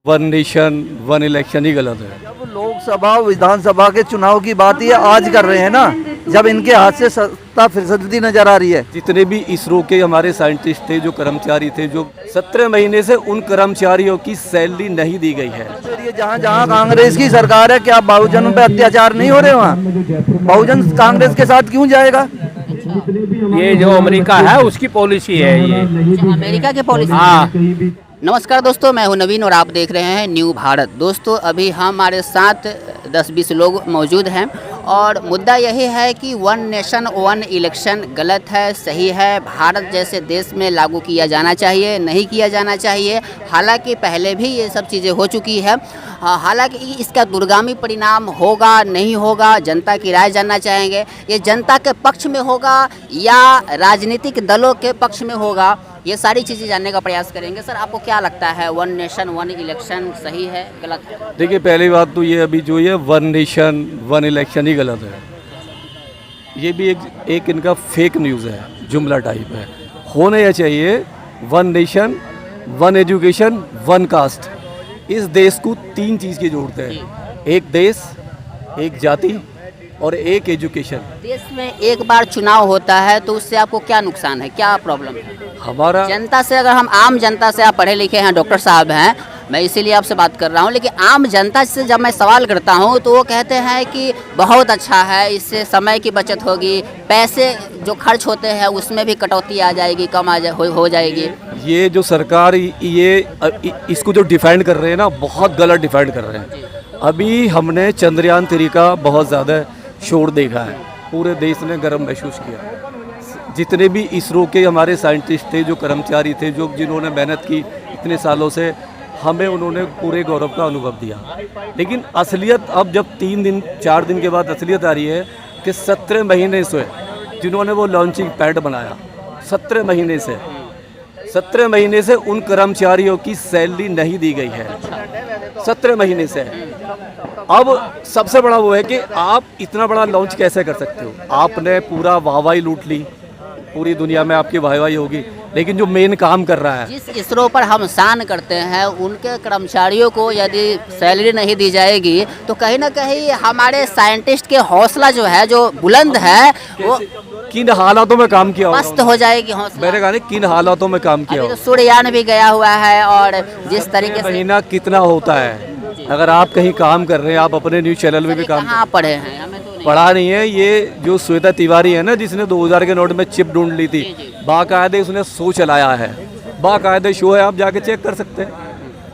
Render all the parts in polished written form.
One nation one election ही गलत है। जब लोकसभा विधानसभा के चुनाव की बात ये आज कर रहे हैं ना, जब इनके हाथ से सत्ता फिसलती नजर आ रही है। जितने भी इसरो के हमारे साइंटिस्ट थे, जो कर्मचारी थे, जो 17 महीने से उन कर्मचारियों की सैलरी नहीं दी गई है। फिर ये जहाँ जहाँ कांग्रेस की सरकार है, क्या बहुजनों पे अत्याचार नहीं हो रहे वहाँ? बहुजन कांग्रेस के साथ क्यों जाएगा? ये जो अमेरिका है उसकी पॉलिसी है ये। अमेरिका की पॉलिसी। हाँ, नमस्कार दोस्तों, मैं हूं नवीन और आप देख रहे हैं न्यू भारत। दोस्तों अभी हमारे साथ 10-20 लोग मौजूद हैं और मुद्दा यही है कि वन नेशन वन इलेक्शन गलत है, सही है, भारत जैसे देश में लागू किया जाना चाहिए, नहीं किया जाना चाहिए। हालांकि पहले भी ये सब चीज़ें हो चुकी है। हालांकि इसका दूरगामी परिणाम होगा नहीं होगा, जनता की राय जानना चाहेंगे। ये जनता के पक्ष में होगा या राजनीतिक दलों के पक्ष में होगा, ये सारी चीज़ें जानने का प्रयास करेंगे। सर, आपको क्या लगता है, वन नेशन वन इलेक्शन सही है गलत है? देखिए, पहली बात तो ये अभी जो ये वन नेशन वन इलेक्शन ही गलत है। ये भी एक इनका फेक न्यूज़ है, जुमला टाइप है। होना यह चाहिए one nation one education one cast. इस देश को 3 चीज़ की जरूरत है, एक देश, एक जाति और एक एजुकेशन। देश में एक बार चुनाव होता है तो उससे आपको क्या नुकसान है, क्या प्रॉब्लम है? हमारा जनता से, अगर हम आम जनता से, आप पढ़े लिखे हैं, डॉक्टर साहब हैं, मैं इसीलिए आपसे बात कर रहा हूं, लेकिन आम जनता से जब मैं सवाल करता हूं तो वो कहते हैं कि बहुत अच्छा है, इससे समय की बचत होगी, पैसे जो खर्च होते हैं उसमें भी कटौती आ जाएगी, कम हो जाएगी। ये जो सरकार इसको जो डिफाइंड कर रहे हैं ना, बहुत गलत डिफाइंड कर रहे हैं। अभी हमने चंद्रयान 3 का बहुत ज़्यादा शोर देखा है, पूरे देश ने गर्व महसूस किया। जितने भी इसरो के हमारे साइंटिस्ट थे, जो कर्मचारी थे, जिन्होंने मेहनत की इतने सालों से, हमें उन्होंने पूरे गौरव का अनुभव दिया। लेकिन असलियत अब जब 3 दिन 4 दिन के बाद असलियत आ रही है कि 17 महीने से जिन्होंने वो लॉन्चिंग पैड बनाया, 17 महीने से उन कर्मचारियों की सैलरी नहीं दी गई है। 17 महीने से। अब सबसे बड़ा वो है कि आप इतना बड़ा लॉन्च कैसे कर सकते हो? आपने पूरा वाहवाही लूट ली, पूरी दुनिया में आपकी वाहवाही होगी, लेकिन जो मेन काम कर रहा है, जिस इसरो पर हम शान करते हैं, उनके कर्मचारियों को यदि सैलरी नहीं दी जाएगी तो कहीं ना कहीं हमारे साइंटिस्ट के हौसला जो है, जो बुलंद है, वो किन हालातों में काम किया मस्त हो जाएगी हौसला। मैंने कहा किन हालातों में काम किया। अभी तो सूर्ययान भी गया हुआ है और जिस तरीके से महीना कितना होता है, अगर आप कहीं काम कर रहे हैं, आप अपने न्यूज़ चैनल में भी काम कहाँ पढ़े हैं, हमें तो नहीं पढ़ा नहीं है। ये जो श्वेता तिवारी है ना, जिसने 2000 के नोट में चिप ढूंढ ली थी, बाकायदे उसने शो चलाया है, बाकायदे शो है, आप जाके चेक कर सकते हैं।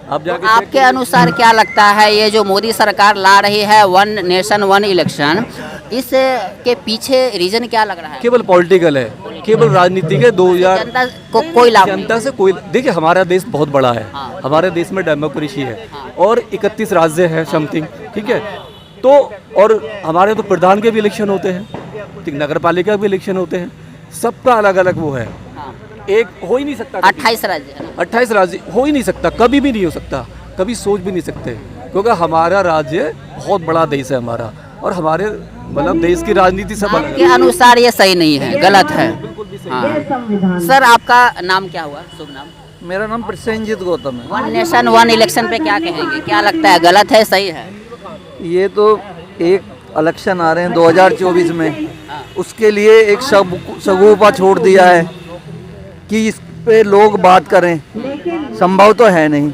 आप जाके आपके अनुसार क्या लगता है, ये जो मोदी सरकार ला रही है वन नेशन वन इलेक्शन, इसके पीछे रीजन क्या लग रहा है? केवल पॉलिटिकल है, केवल राजनीतिक है। 2000 जनता को कोई लाभ नहीं। जनता से कोई, देखिए हमारा देश बहुत बड़ा है, हाँ। हमारे देश में डेमोक्रेसी है और 31 राज्य है समथिंग, ठीक है। तो और हमारे तो प्रधान के भी इलेक्शन होते हैं, नगर पालिका के भी इलेक्शन होते हैं, सबका अलग अलग वो है। हाँ। एक हो ही नहीं सकता, 28 राज्य है ना? 28 राज्य हो ही नहीं सकता, कभी भी नहीं हो सकता, कभी सोच भी नहीं सकते, क्योंकि हमारा राज्य बहुत बड़ा देश है हमारा, और हमारे मतलब देश की राजनीति सब अलग आपके है। अनुसार ये सही नहीं है, गलत है। हाँ। सर, आपका नाम क्या हुआ, शुभ नाम? मेरा नाम प्रसेनजीत गौतम है। वन नेशन वन इलेक्शन पे क्या कहेंगे, क्या लगता है, गलत है सही है? ये तो एक इलेक्शन आ रहे हैं 2024 में, उसके लिए एक शगुफा छोड़ दिया है कि इस पे लोग बात करें, संभव तो है नहीं,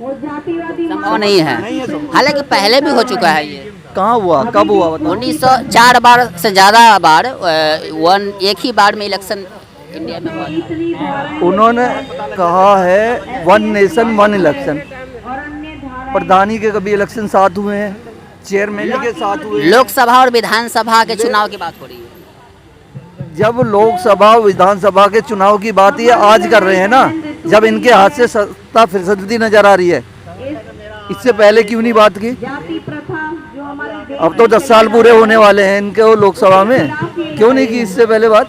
संभव नहीं है। हालांकि पहले भी हो चुका है ये। कहाँ हुआ, कब हुआ बताओ? 1904 बार से ज़्यादा बार एक ही बार में इलेक्शन इंडिया में हुआ था। उन्होंने कहा है वन नेशन वन इलेक्शन। प्रधानी के कभी इलेक्शन साथ हुए हैं, चेयरमैन के साथ हुए हैं। लोकसभा और विधानसभा के चुनाव की बात हो रही है। जब लोकसभा विधानसभा के चुनाव की बात ये आज कर रहे हैं ना, जब इनके हाथ से सत्ता फिसलती नजर आ रही है, इससे पहले क्यों नहीं बात की? अब तो 10 साल पूरे होने वाले हैं इनके लोकसभा में, क्यों नहीं की इससे पहले बात?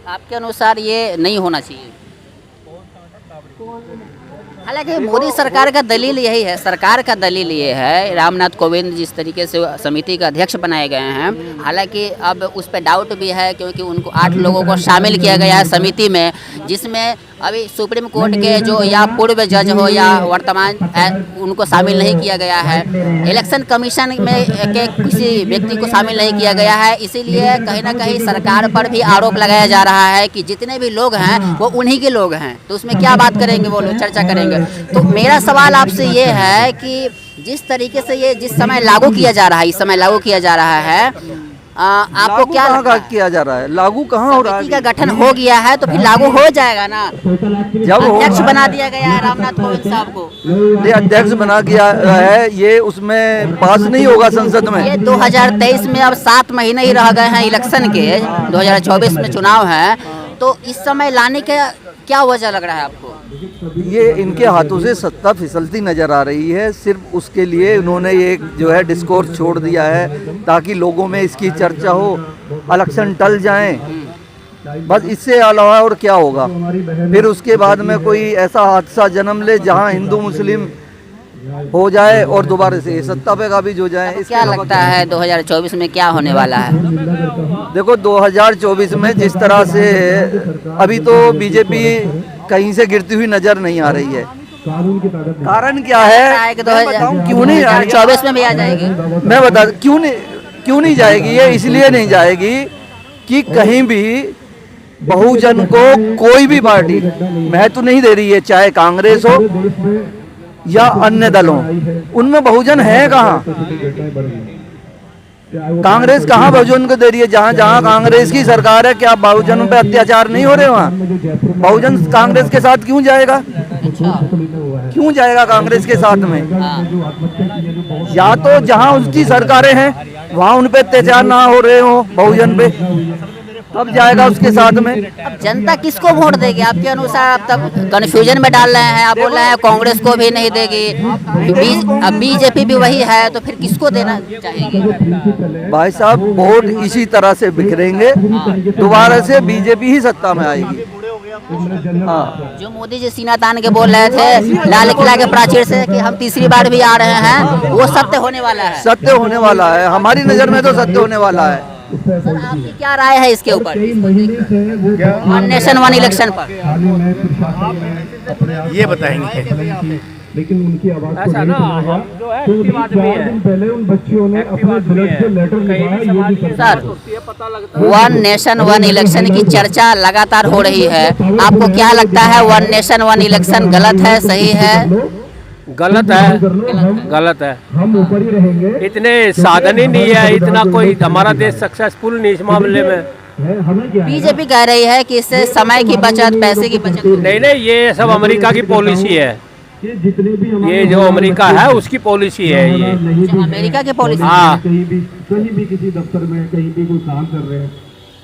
आपके अनुसार ये नहीं होना चाहिए? हालांकि मोदी सरकार का दलील यही है, सरकार का दलील ये है, रामनाथ कोविंद जिस तरीके से समिति का अध्यक्ष बनाए गए हैं, हालांकि अब उस पर डाउट भी है क्योंकि उनको 8 लोगों को शामिल किया गया है समिति में, जिसमें अभी सुप्रीम कोर्ट के जो या पूर्व जज हो या वर्तमान उनको शामिल नहीं किया गया है, इलेक्शन कमीशन में के किसी व्यक्ति को शामिल नहीं किया गया है। इसीलिए कहीं ना कहीं सरकार पर भी आरोप लगाया जा रहा है कि जितने भी लोग हैं वो उन्हीं के लोग हैं, तो उसमें क्या बात करेंगे वो लोग, चर्चा करेंगे। तो मेरा सवाल आपसे ये है कि जिस तरीके से ये जिस समय लागू किया जा रहा है, इस समय लागू किया जा रहा है, आपको क्या लगता है? किया जा रहा है, लागू कहाँ हो रहा समिति का है? गठन हो गया है तो फिर लागू हो जाएगा ना। जब अध्यक्ष बना दिया गया है रामनाथ कोविंद साहब को, ये अध्यक्ष बना किया है, ये उसमें पास नहीं होगा संसद में। ये 2023 में अब 7 महीने ही रह गए हैं इलेक्शन के, 2024 में चुनाव है, तो इस समय लाने का क्या वजह लग रहा है आपको? ये इनके हाथों से सत्ता फिसलती नजर आ रही है, सिर्फ उसके लिए उन्होंने ये जो है डिस्कोर्स छोड़ दिया है ताकि लोगों में इसकी चर्चा हो, इलेक्शन टल जाएं, बस इससे अलावा और क्या होगा। फिर उसके बाद में कोई ऐसा हादसा जन्म ले जहां हिंदू मुस्लिम हो जाए और दोबारा से सत्ता पे काबिज हो जाए। इसके क्या अलावा लगता है 2024 में क्या होने वाला है? देखो 2024 में जिस तरह से अभी तो बीजेपी कहीं से गिरती हुई नजर नहीं आ रही है, कारण क्या है? मैं बताऊं क्यों नहीं आ रही? 2024 में भी आ जाएगी। मैं बता क्यों नहीं जाएगी। ये इसलिए नहीं जाएगी कि कहीं भी बहुजन को कोई भी पार्टी महत्व नहीं दे रही है, चाहे कांग्रेस हो या अन्य दलों, उनमें बहुजन है कहाँ? कांग्रेस कहाँ बहुजन को दे रही है? जहाँ जहाँ कांग्रेस की सरकार है, क्या बहुजनों पे अत्याचार नहीं हो रहे वहाँ? बहुजन कांग्रेस के साथ क्यों जाएगा? क्यों जाएगा कांग्रेस के साथ में? या तो जहाँ उसकी सरकारें हैं वहाँ उन पे अत्याचार ना हो रहे हो बहुजन पे, तब जाएगा उसके साथ में। अब जनता किसको वोट देगी आपके अनुसार? आप तब कंफ्यूजन में डाल रहे हैं, आप बोल रहे हैं कांग्रेस को भी नहीं देगी, अब बीजेपी भी वही है, तो फिर किसको देना चाहेंगे? भाई साहब वोट इसी तरह से बिखरेंगे, दोबारा से बीजेपी ही सत्ता में आएगी। हाँ, जो मोदी जी सीना तान के बोल रहे थे लाल किला के प्राचीर से कि हम तीसरी बार भी आ रहे हैं, वो सत्य होने वाला है। सत्य होने वाला है, हमारी नजर में तो सत्य होने वाला है। सर आपकी क्या राय है इसके ऊपर, वन नेशन वन इलेक्शन पर? ये बताएंगे। लेकिन उनकी आवाज ऐसा ना हम जो है एक्टिव आदमी है, पहले उन बच्चियों ने अपने ब्लड से लेटर लिखा है। Sir one nation one election की चर्चा लगातार हो रही है, आपको क्या लगता है वन नेशन वन इलेक्शन गलत है, सही है? गलत है, गलत है। हम ऊपर ही रहेंगे, इतने साधन ही नहीं है, इतना कोई हमारा देश सक्सेसफुल नहीं इस मामले में। हमें क्या बीजेपी कह रही है कि इससे समय की बचत, पैसे की बचत। नहीं, ये सब अमेरिका की पॉलिसी है, जितने भी ये जो अमेरिका है उसकी पॉलिसी है ये। अमेरिका की पॉलिसी। हाँ, कहीं भी किसी दफ्तर में कहीं भी कोई काम कर रहे हैं।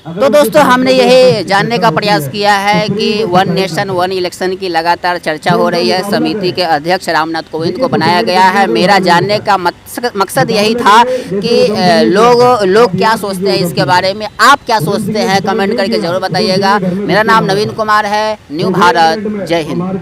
तो दोस्तों हमने यही जानने का प्रयास किया है कि वन नेशन वन इलेक्शन की लगातार चर्चा हो रही है, समिति के अध्यक्ष रामनाथ कोविंद को बनाया गया है। मेरा जानने का मकसद यही था कि लोग क्या सोचते हैं इसके बारे में, आप क्या सोचते हैं कमेंट करके जरूर बताइएगा। मेरा नाम नवीन कुमार है, न्यू भारत, जय हिंद।